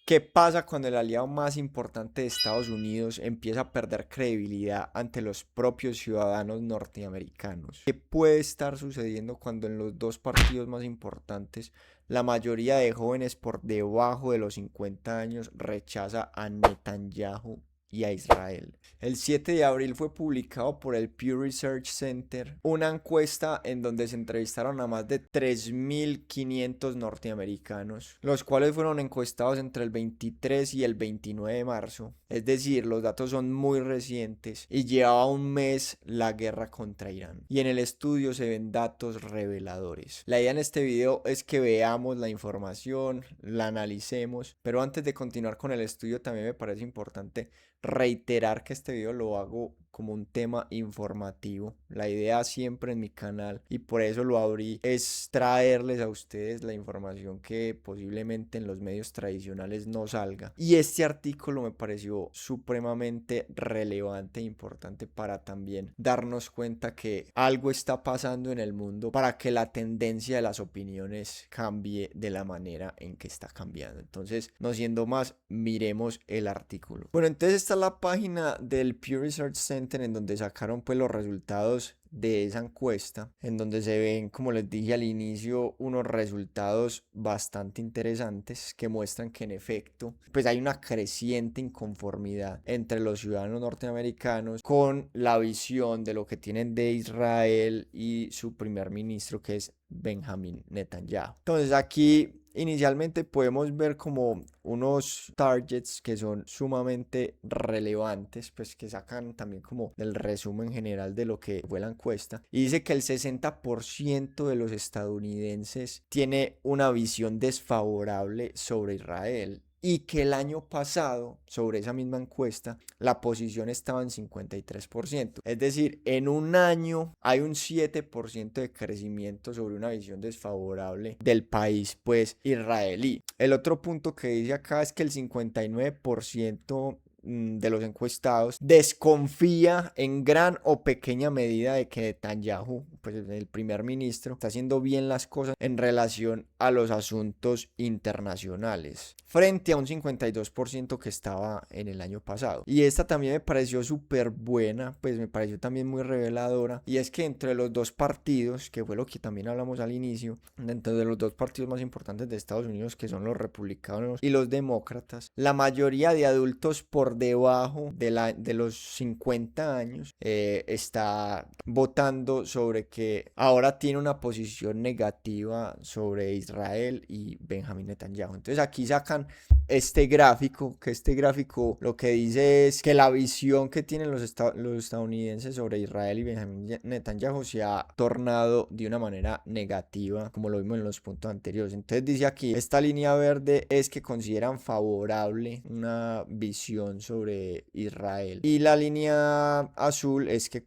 ¿Qué pasa cuando el aliado más importante de Estados Unidos empieza a perder credibilidad ante los propios ciudadanos norteamericanos? ¿Qué puede estar sucediendo cuando en los dos partidos más importantes la mayoría de jóvenes por debajo de los 50 años rechaza a Netanyahu y a Israel? El 7 de abril fue publicado por el Pew Research Center una encuesta en donde se entrevistaron a más de 3.500 norteamericanos, los cuales fueron encuestados entre el 23 y el 29 de marzo. Es decir, los datos son muy recientes y llevaba un mes la guerra contra Irán. Y en el estudio se ven datos reveladores. La idea en este video es que veamos la información, la analicemos, pero antes de continuar con el estudio también me parece importante reiterar que este video lo hago como un tema informativo. La idea siempre en mi canal, y por eso lo abrí, es traerles a ustedes la información que posiblemente en los medios tradicionales no salga. Y este artículo me pareció supremamente relevante e importante para también darnos cuenta que algo está pasando en el mundo para que la tendencia de las opiniones cambie de la manera en que está cambiando. Entonces, no siendo más, miremos el artículo. Bueno, entonces esta es la página del Pew Research Center en donde sacaron pues los resultados de esa encuesta, en donde se ven, como les dije al inicio, unos resultados bastante interesantes que muestran que en efecto pues hay una creciente inconformidad entre los ciudadanos norteamericanos con la visión de lo que tienen de Israel y su primer ministro, que es Benjamin Netanyahu. Entonces aquí inicialmente podemos ver como unos targets que son sumamente relevantes, pues que sacan también como del resumen general de lo que fue la encuesta. Y dice que el 60% de los estadounidenses tiene una visión desfavorable sobre Israel. Y que el año pasado, sobre esa misma encuesta, la posición estaba en 53%. Es decir, en un año hay un 7% de crecimiento sobre una visión desfavorable del país, pues, israelí. El otro punto que dice acá es que el 59% de los encuestados desconfía en gran o pequeña medida de que Netanyahu, pues el primer ministro, está haciendo bien las cosas en relación a los asuntos internacionales, frente a un 52% que estaba en el año pasado. Y esta también me pareció súper buena, pues me pareció también muy reveladora, y es que entre los dos partidos, que fue lo que también hablamos al inicio, dentro de los dos partidos más importantes de Estados Unidos, que son los republicanos y los demócratas, la mayoría de adultos por debajo de los 50 años está votando sobre que ahora tiene una posición negativa sobre Israel y Benjamin Netanyahu. Entonces aquí sacan este gráfico, que este gráfico lo que dice es que la visión que tienen los estadounidenses sobre Israel y Benjamin Netanyahu se ha tornado de una manera negativa, como lo vimos en los puntos anteriores. Entonces dice aquí, esta línea verde es que consideran favorable una visión sobre Israel, y la línea azul es que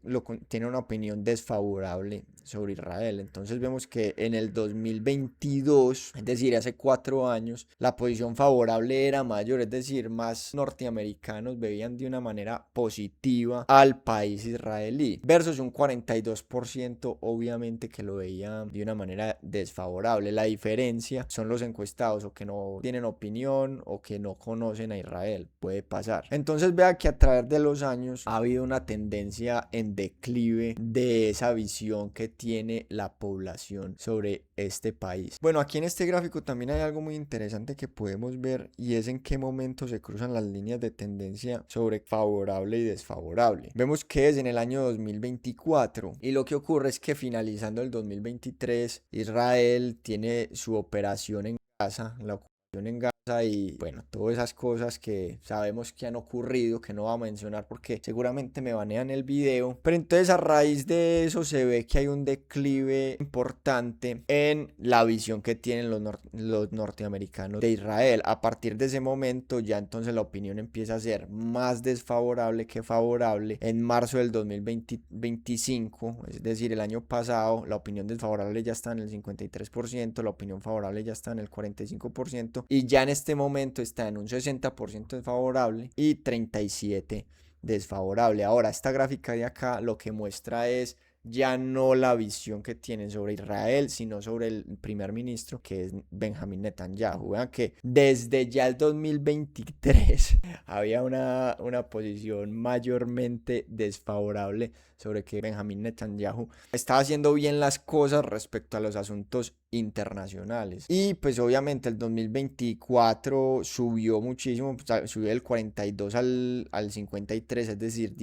tiene una opinión desfavorable sobre Israel. Entonces vemos que en el 2022, es decir, hace 4 años, la posición favorable era mayor, es decir, más norteamericanos veían de una manera positiva al país israelí, versus un 42% obviamente que lo veían de una manera desfavorable. La diferencia son los encuestados o que no tienen opinión o que no conocen a Israel, puede pasar. Entonces vea que a través de los años ha habido una tendencia en declive de esa visión que tiene la población sobre este país. Bueno, aquí en este gráfico también hay algo muy interesante que podemos ver, y es en qué momento se cruzan las líneas de tendencia sobre favorable y desfavorable. Vemos que es en el año 2024, y lo que ocurre es que finalizando el 2023 Israel tiene su operación en Gaza, la ocupación en Gaza, y bueno, todas esas cosas que sabemos que han ocurrido, que no voy a mencionar porque seguramente me banean el video. Pero entonces a raíz de eso se ve que hay un declive importante en la visión que tienen los norteamericanos de Israel. A partir de ese momento ya entonces la opinión empieza a ser más desfavorable que favorable. En marzo del 2025, es decir, el año pasado, la opinión desfavorable ya está en el 53%, la opinión favorable ya está en el 45%, y ya en este momento está en un 60% desfavorable y 37% desfavorable. Ahora, esta gráfica de acá lo que muestra es ya no la visión que tienen sobre Israel, sino sobre el primer ministro, que es Benjamín Netanyahu. Vean que desde ya el 2023 había una posición mayormente desfavorable sobre que Benjamín Netanyahu estaba haciendo bien las cosas respecto a los asuntos internacionales. Y pues obviamente el 2024 subió muchísimo, subió del 42 al 53, es decir,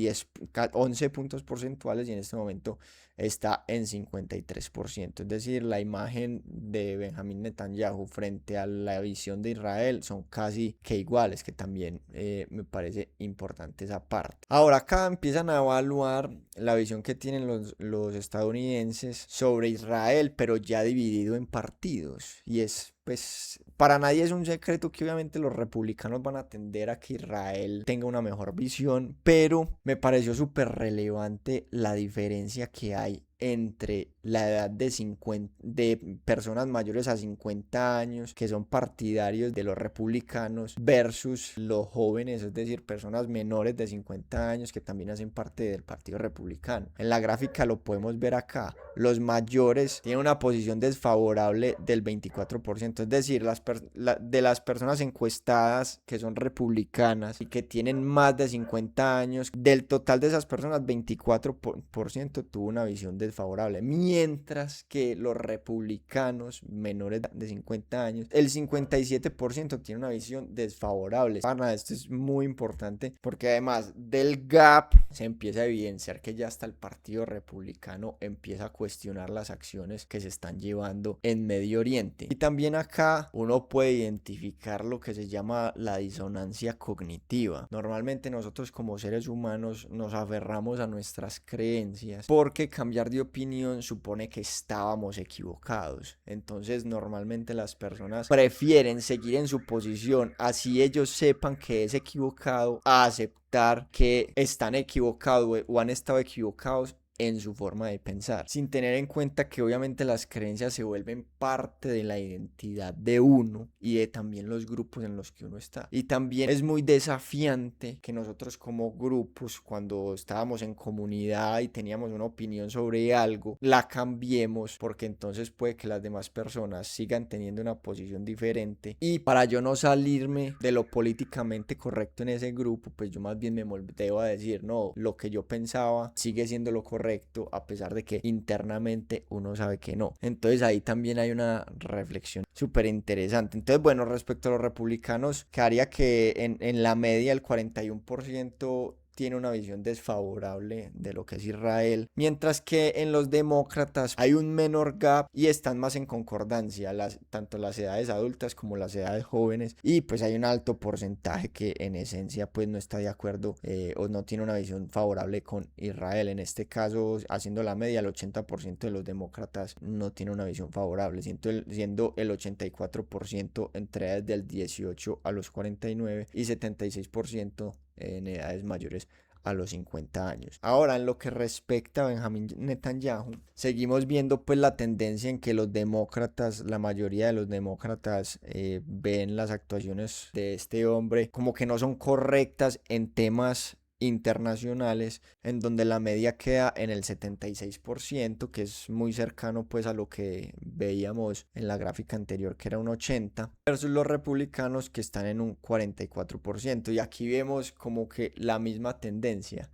11 puntos porcentuales, y en este momento está en 53%. Es decir, la imagen de Benjamín Netanyahu frente a la visión de Israel son casi que iguales, que también me parece importante esa parte. Ahora acá empiezan a evaluar la visión que tienen los estadounidenses sobre Israel, pero ya dividido en partidos. Y es, pues, para nadie es un secreto que obviamente los republicanos van a tender a que Israel tenga una mejor visión, pero me pareció súper relevante la diferencia que hay entre la edad de personas mayores a 50 años que son partidarios de los republicanos versus los jóvenes, es decir, personas menores de 50 años que también hacen parte del partido republicano. En la gráfica lo podemos ver acá. Los mayores tienen una posición desfavorable del 24%, es decir, de las personas encuestadas que son republicanas y que tienen más de 50 años, del total de esas personas, 24% tuvo una visión desfavorable, mientras que los republicanos menores de 50 años, el 57% tiene una visión desfavorable. Para esto es muy importante porque además del gap se empieza a evidenciar que ya hasta el partido republicano empieza a cuestionar las acciones que se están llevando en Medio Oriente. Y también acá uno puede identificar lo que se llama la disonancia cognitiva. Normalmente nosotros como seres humanos nos aferramos a nuestras creencias porque cambiar de opinión supone que estábamos equivocados. Entonces normalmente las personas prefieren seguir en su posición así ellos sepan que es equivocado, a aceptar que están equivocados o han estado equivocados en su forma de pensar, sin tener en cuenta que obviamente las creencias se vuelven parte de la identidad de uno y de también los grupos en los que uno está. Y también es muy desafiante que nosotros como grupos, cuando estábamos en comunidad y teníamos una opinión sobre algo, la cambiemos, porque entonces puede que las demás personas sigan teniendo una posición diferente, y para yo no salirme de lo políticamente correcto en ese grupo, pues yo más bien me moldeo a decir, no, lo que yo pensaba sigue siendo lo correcto, a pesar de que internamente uno sabe que no. Entonces ahí también hay una reflexión súper interesante. Entonces, bueno, respecto a los republicanos, que haría que en la media el 41% tiene una visión desfavorable de lo que es Israel, mientras que en los demócratas hay un menor gap y están más en concordancia tanto las edades adultas como las edades jóvenes, y pues hay un alto porcentaje que en esencia pues no está de acuerdo o no tiene una visión favorable con Israel. En este caso, haciendo la media, el 80% de los demócratas no tiene una visión favorable, siendo el 84% entre edades del 18 a los 49 y 76% en edades mayores a los 50 años. Ahora, en lo que respecta a Benjamín Netanyahu, seguimos viendo pues la tendencia en que los demócratas, la mayoría de los demócratas ven las actuaciones de este hombre como que no son correctas en temas internacionales, en donde la media queda en el 76%, que es muy cercano pues a lo que veíamos en la gráfica anterior, que era un 80%, versus los republicanos, que están en un 44%. Y aquí vemos como que la misma tendencia.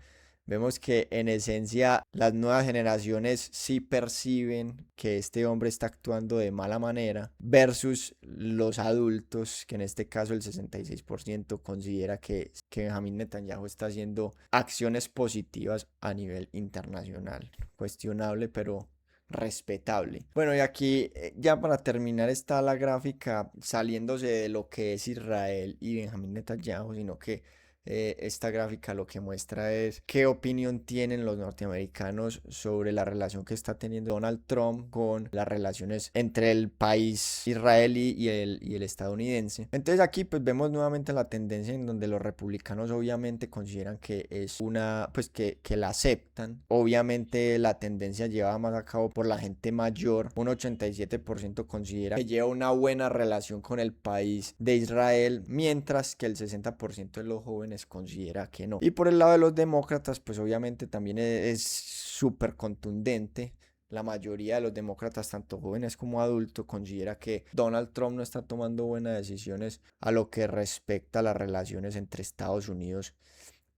Vemos que en esencia las nuevas generaciones sí perciben que este hombre está actuando de mala manera, versus los adultos, que en este caso el 66% considera que Benjamín Netanyahu está haciendo acciones positivas a nivel internacional. Cuestionable, pero respetable. Bueno, y aquí ya para terminar está la gráfica saliéndose de lo que es Israel y Benjamín Netanyahu, sino que esta gráfica lo que muestra es qué opinión tienen los norteamericanos sobre la relación que está teniendo Donald Trump con las relaciones entre el país israelí y el estadounidense. Entonces aquí pues vemos nuevamente la tendencia en donde los republicanos obviamente consideran que es pues que la aceptan. Obviamente la tendencia llevada más a cabo por la gente mayor, un 87% considera que lleva una buena relación con el país de Israel, mientras que el 60% de los jóvenes jóvenes considera que no. Y por el lado de los demócratas, pues obviamente también es súper contundente. La mayoría de los demócratas, tanto jóvenes como adultos, considera que Donald Trump no está tomando buenas decisiones a lo que respecta a las relaciones entre Estados Unidos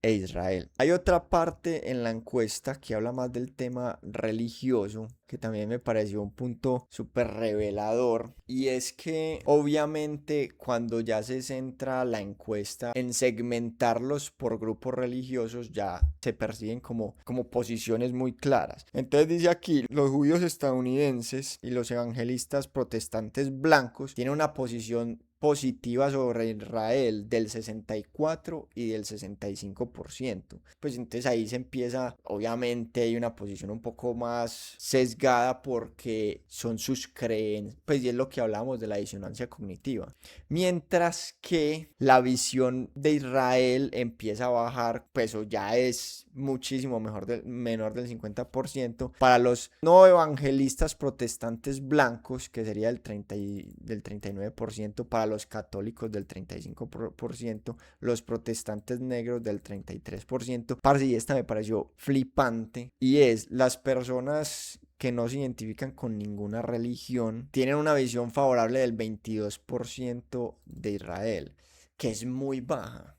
e Israel. Hay otra parte en la encuesta que habla más del tema religioso, que también me pareció un punto súper revelador, y es que obviamente cuando ya se centra la encuesta en segmentarlos por grupos religiosos, ya se perciben como posiciones muy claras. Entonces dice aquí, los judíos estadounidenses y los evangelistas protestantes blancos tienen una posición positiva sobre Israel del 64 y del 65%. Pues entonces ahí se empieza, obviamente hay una posición un poco más sesgada porque son sus creencias, pues y es lo que hablamos de la disonancia cognitiva. Mientras que la visión de Israel empieza a bajar, pues eso ya es muchísimo menor del 50% para los no evangelistas protestantes blancos, que sería del 39%, para los católicos del 35%, los protestantes negros del 33%. Parce, y esta me pareció flipante, y es las personas que no se identifican con ninguna religión tienen una visión favorable del 22% de Israel, que es muy baja.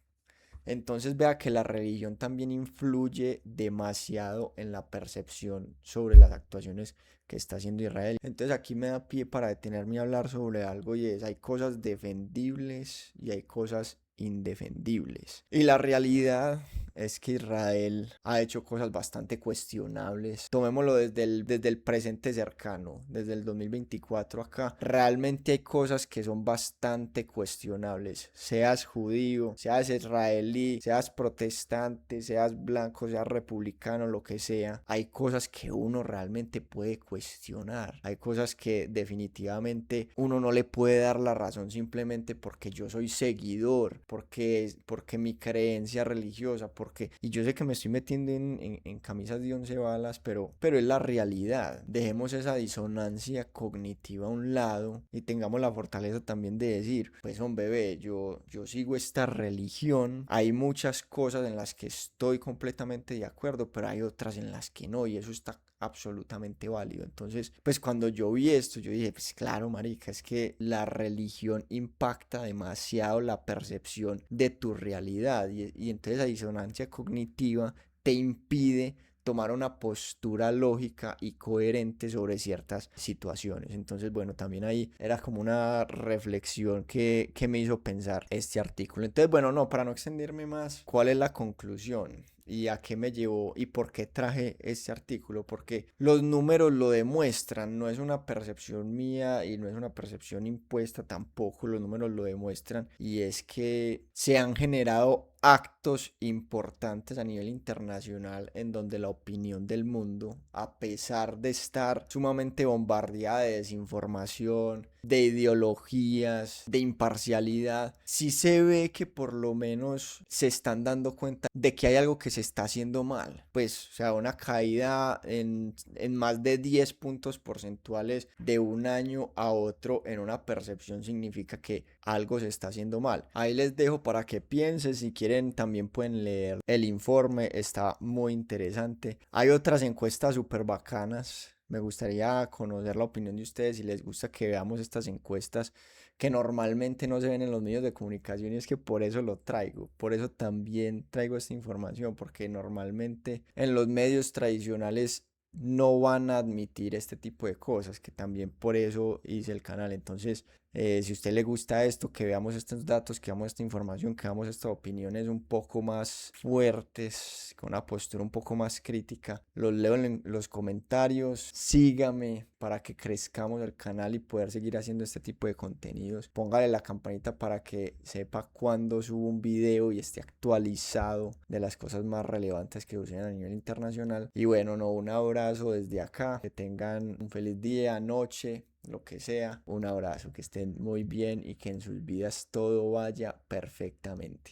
Entonces vea que la religión también influye demasiado en la percepción sobre las actuaciones que está haciendo Israel. Entonces aquí me da pie para detenerme a hablar sobre algo, y es, hay cosas defendibles y hay cosas indefendibles. Y la realidad es que Israel ha hecho cosas bastante cuestionables. Tomémoslo desde el presente cercano, desde el 2024 acá. Realmente hay cosas que son bastante cuestionables. Seas judío, seas israelí, seas protestante, seas blanco, seas republicano, lo que sea. Hay cosas que uno realmente puede cuestionar. Hay cosas que definitivamente uno no le puede dar la razón simplemente porque yo soy seguidor, porque mi creencia religiosa, y yo sé que me estoy metiendo en camisas de 11 balas, pero es la realidad. Dejemos esa disonancia cognitiva a un lado y tengamos la fortaleza también de decir, pues hombre, bebé, yo sigo esta religión, hay muchas cosas en las que estoy completamente de acuerdo, pero hay otras en las que no, y eso está absolutamente válido. Entonces, pues cuando yo vi esto, yo dije, pues claro, marica, es que la religión impacta demasiado la percepción de tu realidad, y entonces la disonancia cognitiva te impide tomar una postura lógica y coherente sobre ciertas situaciones. Entonces, bueno, también ahí era como una reflexión que me hizo pensar este artículo. Entonces, bueno, no, para no extenderme más, ¿cuál es la conclusión? ¿Y a qué me llevó y por qué traje este artículo? Porque los números lo demuestran, no es una percepción mía y no es una percepción impuesta tampoco, los números lo demuestran, y es que se han generado actos importantes a nivel internacional en donde la opinión del mundo, a pesar de estar sumamente bombardeada de desinformación, de ideologías, de imparcialidad, sí se ve que por lo menos se están dando cuenta de que hay algo que se está haciendo mal. Pues, o sea, una caída en más de 10 puntos porcentuales de un año a otro en una percepción significa que algo se está haciendo mal. Ahí les dejo para que piensen, si quieren también pueden leer el informe, está muy interesante. Hay otras encuestas súper bacanas. Me gustaría conocer la opinión de ustedes si les gusta que veamos estas encuestas que normalmente no se ven en los medios de comunicación, y es que por eso lo traigo, por eso también traigo esta información, porque normalmente en los medios tradicionales no van a admitir este tipo de cosas, que también por eso hice el canal. Entonces, si a usted le gusta esto, que veamos estos datos, que veamos esta información, que veamos estas opiniones un poco más fuertes, con una postura un poco más crítica, los leo en los comentarios. Sígame para que crezcamos el canal y poder seguir haciendo este tipo de contenidos. Póngale la campanita para que sepa cuando subo un video y esté actualizado de las cosas más relevantes que suceden a nivel internacional. Y bueno, no, un abrazo desde acá, que tengan un feliz día, noche, lo que sea. Un abrazo, que estén muy bien y que en sus vidas todo vaya perfectamente.